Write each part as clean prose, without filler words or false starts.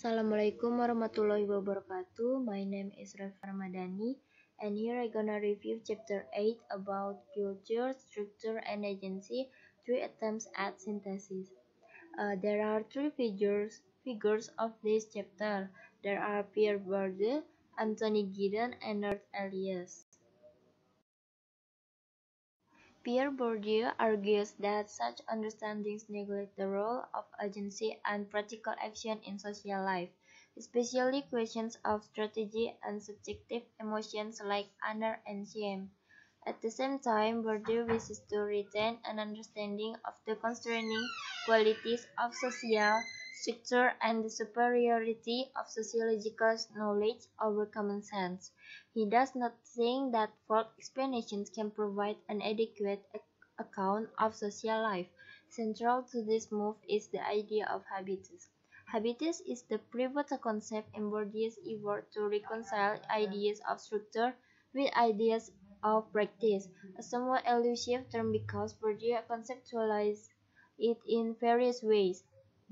Assalamualaikum warahmatullahi wabarakatuh. My name is Rofifah Ramadhani, and here I gonna review chapter 8 about culture, structure, and agency, 3 attempts at synthesis. There are three figures of this chapter. There are Pierre Bourdieu, Anthony Giddens, and Robert Elias. Pierre Bourdieu argues that such understandings neglect the role of agency and practical action in social life, especially questions of strategy and subjective emotions like honor and shame. At the same time, Bourdieu wishes to retain an understanding of the constraining qualities of social structure and the superiority of sociological knowledge over common sense. He does not think that folk explanations can provide an adequate account of social life. Central to this move is the idea of habitus. Habitus is the pivotal concept in Bourdieu's effort to reconcile ideas of structure with ideas of practice, a somewhat elusive term because Bourdieu conceptualizes it in various ways.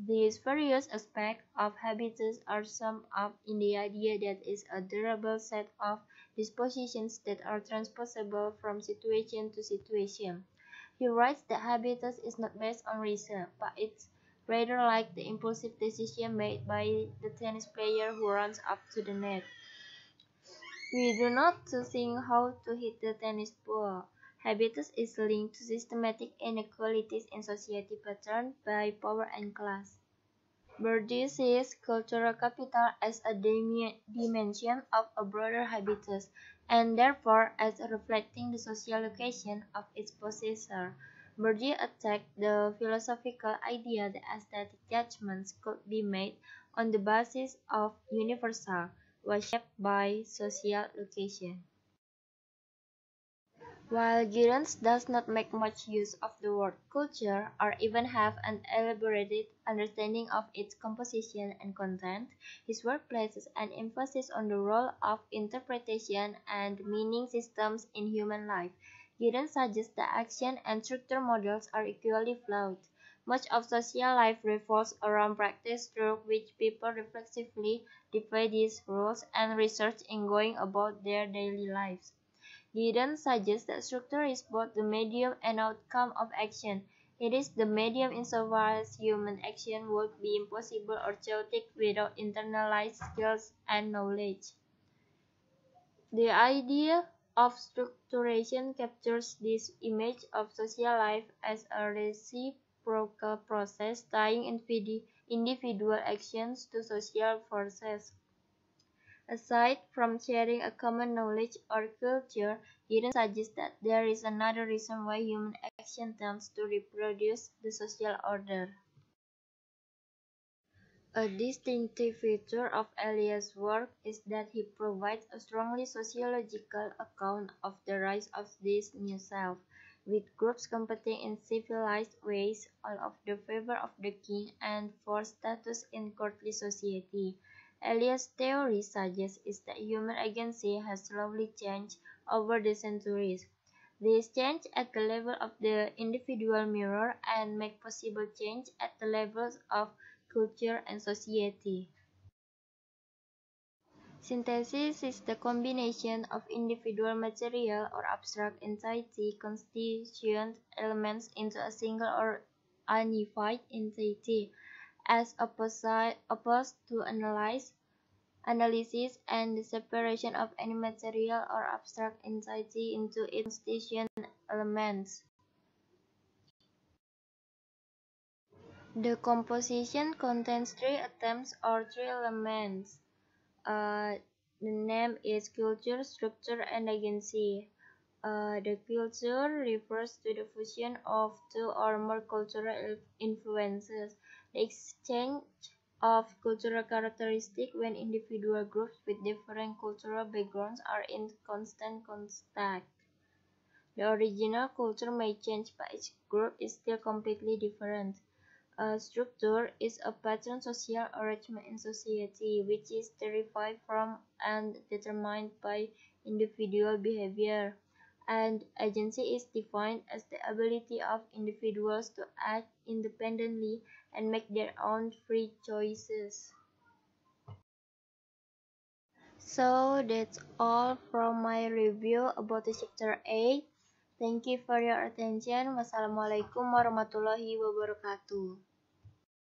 These various aspects of habitus are summed up in the idea that is a durable set of dispositions that are transposable from situation to situation. He writes that habitus is not based on reason, but it's rather like the impulsive decision made by the tennis player who runs up to the net. We do not to think how to hit the tennis ball. Habitus is linked to systematic inequalities in society patterned by power and class. Bourdieu sees cultural capital as a dimension of a broader habitus, and therefore as reflecting the social location of its possessor. Bourdieu attacked the philosophical idea that aesthetic judgments could be made on the basis of universal, was shaped by social location. While Giddens does not make much use of the word culture, or even have an elaborated understanding of its composition and content, his work places an emphasis on the role of interpretation and meaning systems in human life. Giddens suggests that action and structure models are equally flawed. Much of social life revolves around practice through which people reflexively defy these rules and research in going about their daily lives. Giddens suggests that structure is both the medium and outcome of action. It is the medium insofar as human action would be impossible or chaotic without internalized skills and knowledge. The idea of structuration captures this image of social life as a reciprocal process tying individual actions to social forces. Aside from sharing a common knowledge or culture, Giddens suggests that there is another reason why human action tends to reproduce the social order. A distinctive feature of Elias' work is that he provides a strongly sociological account of the rise of this new self, with groups competing in civilized ways, all of the favor of the king and for status in courtly society. Elias' theory suggests is that human agency has slowly changed over the centuries. This change at the level of the individual mirror and make possible change at the levels of culture and society. Synthesis is the combination of individual material or abstract entity constituent elements into a single or unified entity, as opposed to analysis and the separation of any material or abstract entity into its constituent elements. The composition contains 3 attempts or 3 elements. The name is culture, structure, and agency. The culture refers to the fusion of 2 or more cultural influences. The exchange of cultural characteristics when individual groups with different cultural backgrounds are in constant contact. The original culture may change, but each group is still completely different. A structure is a pattern social arrangement in society which is derived from and determined by individual behavior, and agency is defined as the ability of individuals to act independently and make their own free choices. So that's all from my review about the chapter 8. Thank you for your attention. Wassalamualaikum warahmatullahi wabarakatuh.